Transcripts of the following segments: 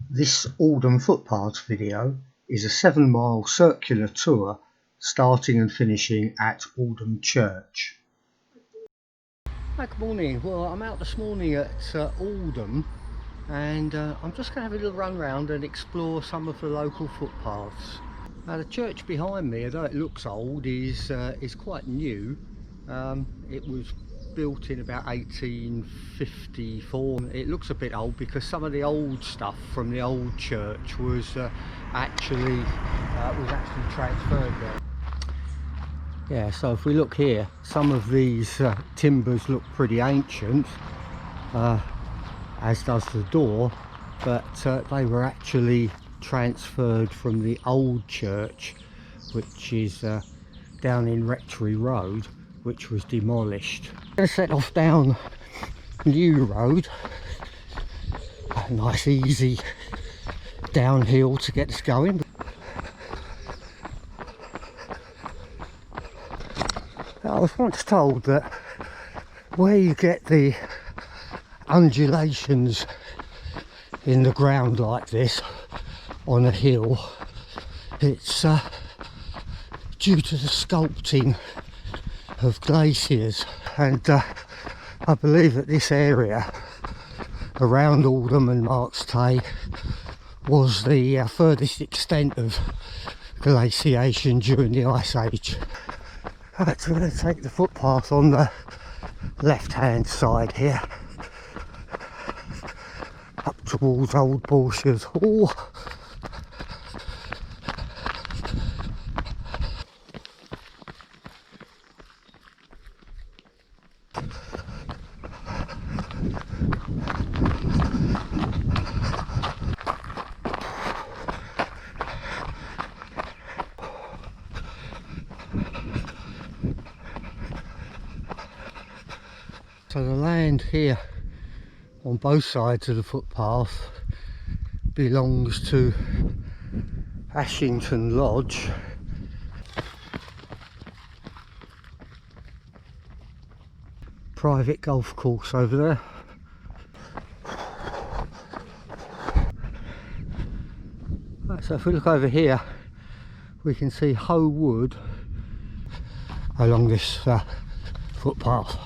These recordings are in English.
This Aldham Footpaths video is a 7-mile circular tour starting and finishing at Aldham Church. Hi, good morning. Well, I'm out this morning at Aldham and I'm just going to have a little run round and explore some of the local footpaths. Now, the church behind me, although it looks old, is quite new. It was built in about 1854. It looks a bit old because some of the old stuff from the old church was actually transferred there. Yeah, so if we look here, some of these timbers look pretty ancient, as does the door, but they were actually transferred from the old church, which is down in Rectory Road, which was demolished. I'm going to set off down New Road, a nice easy downhill to get us going. I was once told that where you get the undulations in the ground like this on a hill, it's due to the sculpting of glaciers, and I believe that this area around Aldham and Marks Tay was the furthest extent of glaciation during the Ice Age. Right, so we're going to take the footpath on the left hand side here up towards Old Borchers Hall. So the land here on both sides of the footpath belongs to Ashington Lodge. Private golf course over there. Right, so if we look over here, we can see Hoe Wood along this footpath.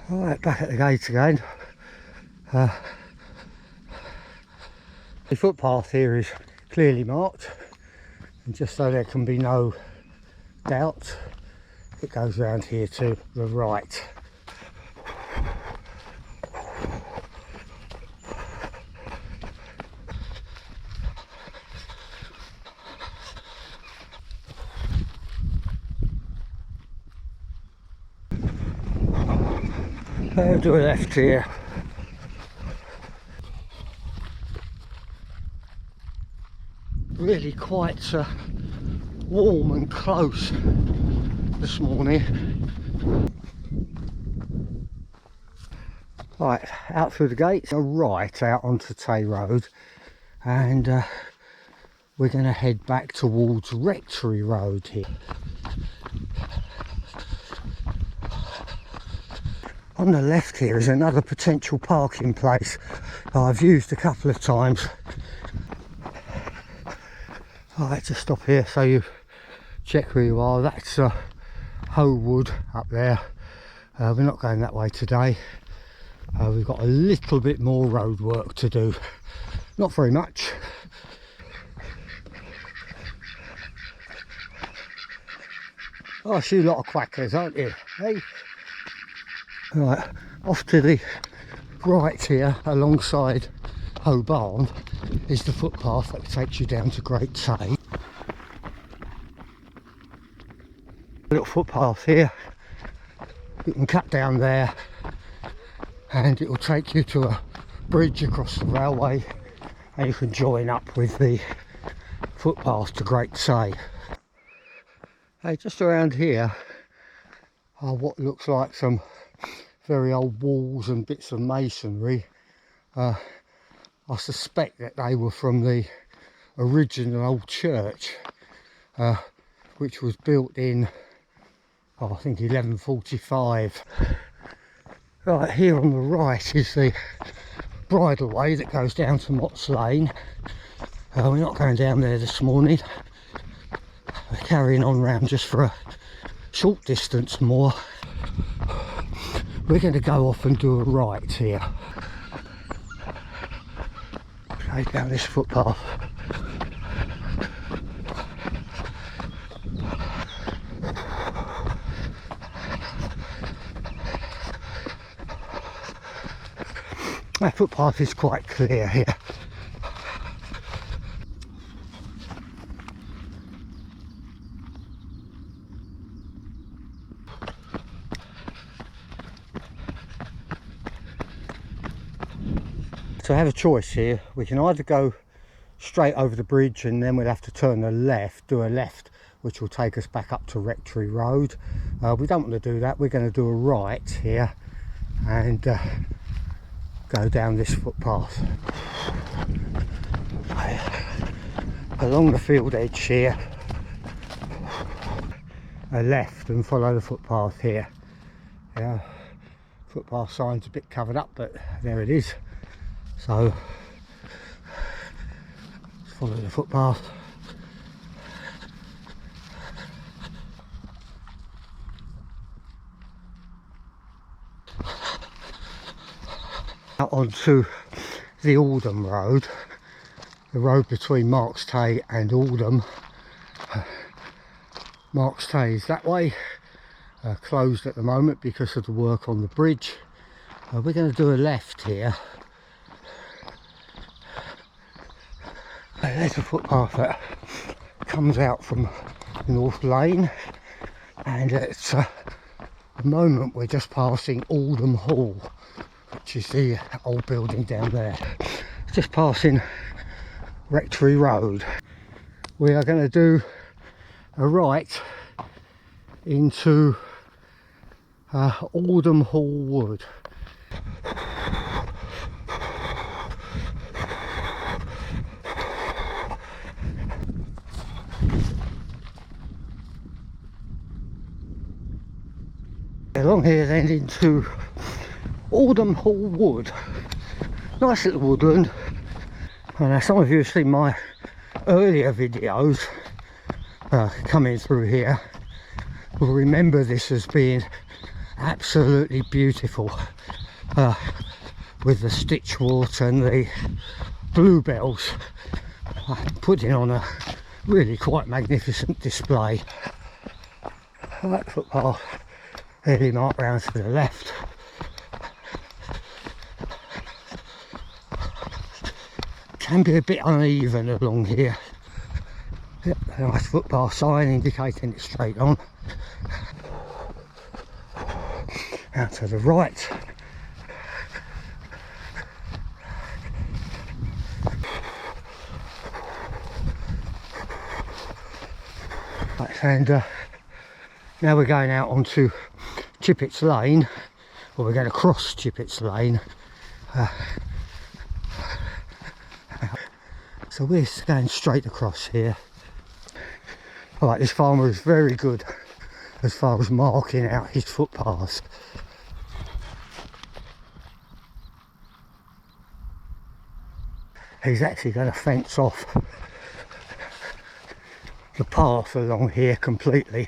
Right, back at the gate again. The footpath here is clearly marked, and just so there can be no doubt, it goes round here to the right. I'll do a left here. Really quite warm and close this morning. Right, out through the gates, right out onto Tay Road, and we're going to head back towards Rectory Road here. On the left here is another potential parking place I've used a couple of times. Right, just stop here so you check where you are. That's Hoe Wood up there. We're not going that way today. We've got a little bit more road work to do. Not very much. Oh, you lot of quackers, aren't you? Hey? Right, off to the right here, alongside Hoe Barn, is the footpath that takes you down to Great Tay. A little footpath here, you can cut down there and it will take you to a bridge across the railway, and you can join up with the footpath to Great Tay. Hey, just around here are what looks like some very old walls and bits of masonry. I suspect that they were from the original old church, which was built in, I think, 1145. Right, here on the right is the bridleway that goes down to Mott's Lane. We're not going down there this morning. We're carrying on round just for a short distance more. We're going to go off and do a right here. Okay, down this footpath. That footpath is quite clear here. So I have a choice here. We can either go straight over the bridge and then we'll have to turn the left, do a left, which will take us back up to Rectory Road. We don't want to do that. We're going to do a right here and go down this footpath. Along the field edge here, a left and follow the footpath here. Yeah, footpath sign's a bit covered up, but there it is. So follow the footpath. Out onto the Aldham road, the road between Marks Tay and Aldham. Marks Tay is that way, closed at the moment because of the work on the bridge. We're going to do a left here. There's a footpath that comes out from North Lane, and it's the moment we're just passing Aldham Hall, which is the old building down there. Just passing Rectory Road. We are going to do a right into Aldham Hall Wood. Along here then into Aldham Hall Wood. Nice little woodland. And some of you have seen my earlier videos coming through here will remember this as being absolutely beautiful, with the stitchwort and the bluebells putting on a really quite magnificent display. That footpath really marked round to the left. Can be a bit uneven along here. Yep, a nice footpath sign indicating it's straight on. Out to the right. Right, and now we're going out onto Chippet's Lane, or we're going to cross Chippet's Lane. So we're going straight across here. Alright, this farmer is very good as far as marking out his footpaths. He's actually going to fence off the path along here completely.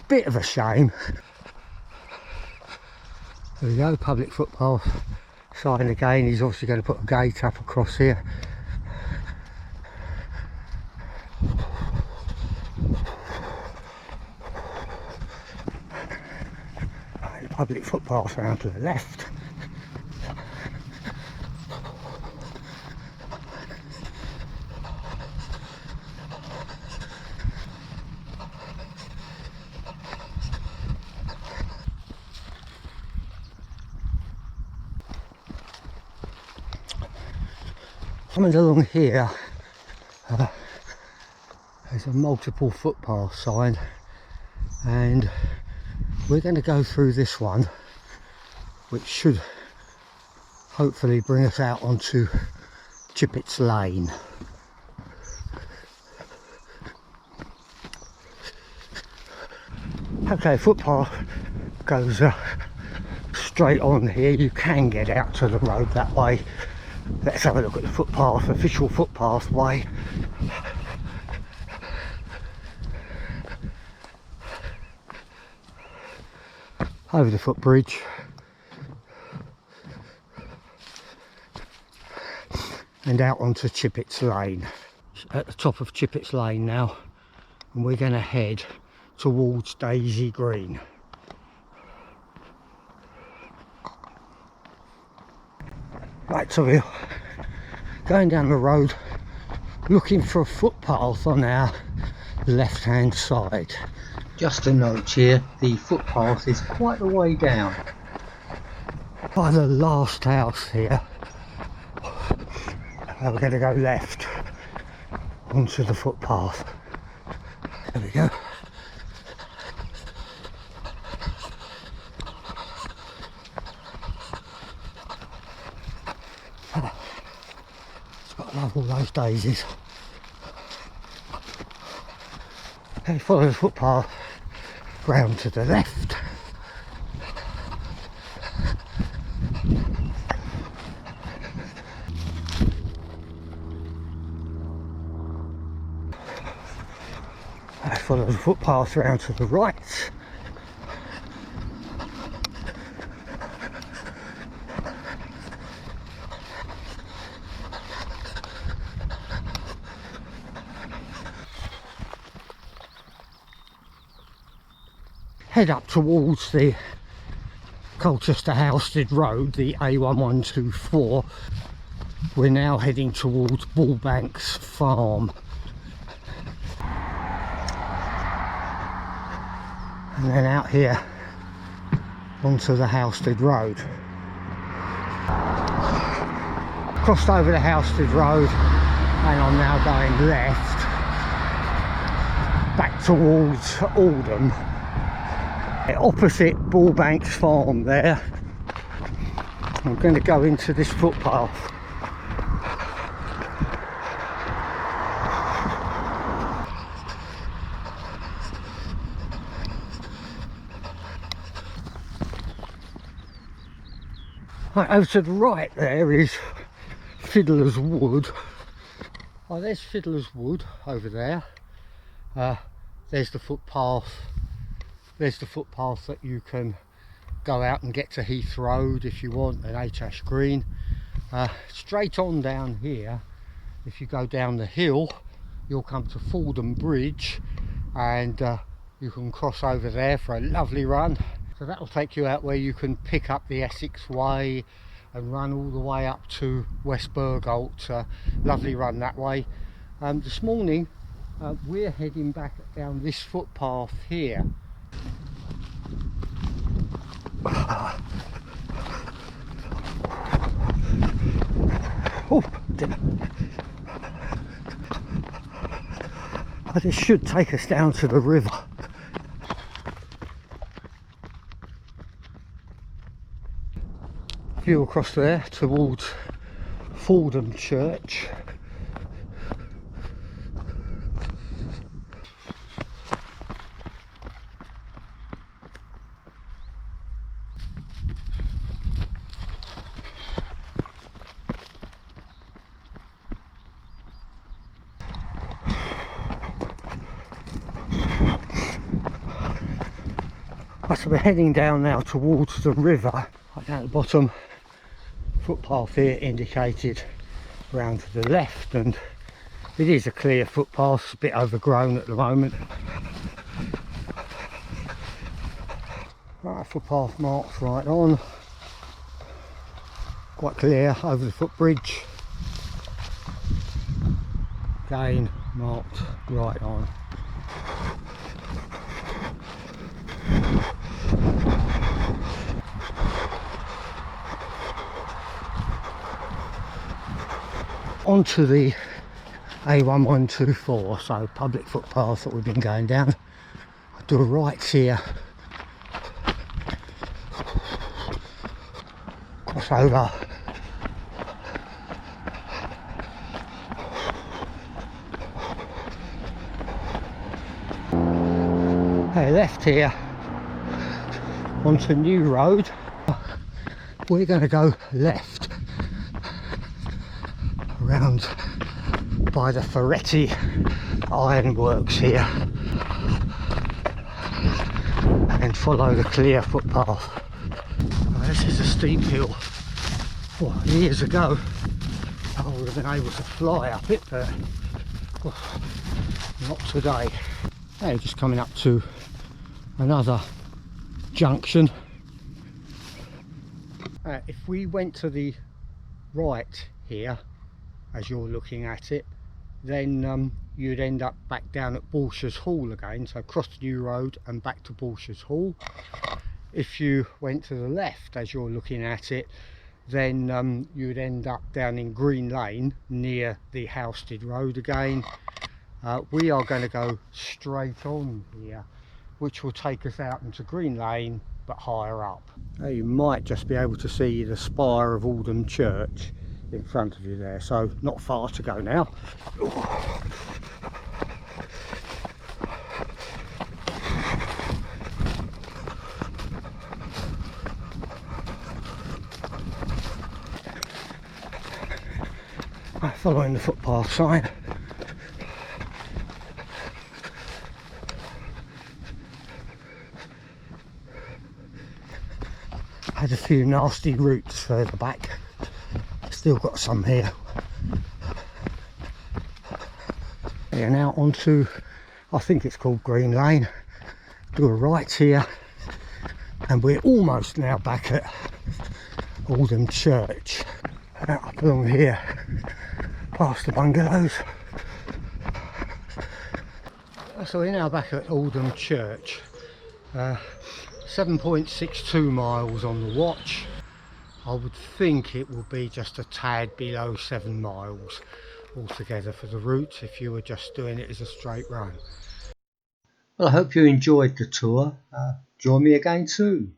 Bit of a shame. There we go, public footpath sign again. He's obviously going to put a gate up across here. Right, public footpath round to the left. Coming along here, there's a multiple footpath sign, and we're going to go through this one, which should hopefully bring us out onto Chippet's Lane. Okay, footpath goes straight on here. You can get out to the road that way. Let's have a look at the footpath, official footpath way. Over the footbridge. And out onto Chippet's Lane. At the top of Chippet's Lane now, and we're going to head towards Daisy Green. Right, so we're going down the road looking for a footpath on our left hand side. Just a note here, the footpath is quite a way down. By the last house here, we're going to go left onto the footpath. There we go. It's got to love all those daisies. Okay, follow the footpath round to the left. Follow the footpath round to the right. Head up towards the Colchester Housestead Road, the A1124. We're now heading towards Bullbanks Farm. And then out here onto the Housestead Road. Crossed over the Housestead Road and I'm now going left back towards Aldham, opposite Bullbanks Farm there. I'm going to go into this footpath. Right, over to the right there is Fiddler's Wood. Oh, there's Fiddler's Wood over there. There's the footpath. There's the footpath that you can go out and get to Heath Road if you want, and H Green. Straight on down here, if you go down the hill, you'll come to Fordham Bridge, and you can cross over there for a lovely run. So that'll take you out where you can pick up the Essex way and run all the way up to West Burgolt. Lovely run that way. This morning we're heading back down this footpath here. Oh, this should take us down to the river. View across there towards Fordham Church. So we're heading down now towards the river. Right down at the bottom, footpath here indicated round to the left, and it is a clear footpath, a bit overgrown at the moment. Right, footpath marked right on, quite clear over the footbridge. Again marked right on. Onto the A1124, so public footpath that we've been going down. I'll do a right here, cross over, hey, left here onto New Road. we're going to go left around by the Ferretti ironworks here and follow the clear footpath. Now, this is a steep hill. Well, years ago I would have been able to fly up it, but not today. Now just coming up to another junction. If we went to the right here, as you're looking at it, then you'd end up back down at Borchers Hall again, so across the new road and back to Borchers Hall. If you went to the left, as you're looking at it, then you'd end up down in Green Lane near the Housestead Road again. We are going to go straight on here, which will take us out into Green Lane but higher up. Now you might just be able to see the spire of Aldham Church in front of you there, so not far to go now. Following the footpath sign. Had a few nasty roots further back. Still got some here. Yeah, now onto, I think it's called Green Lane. Do a right here, and we're almost now back at Aldham Church. Up along here, past the bungalows. So we're now back at Aldham Church. 7.62 miles on the watch. I would think it will be just a tad below 7 miles altogether for the route if you were just doing it as a straight run. Well, I hope you enjoyed the tour. Join me again soon.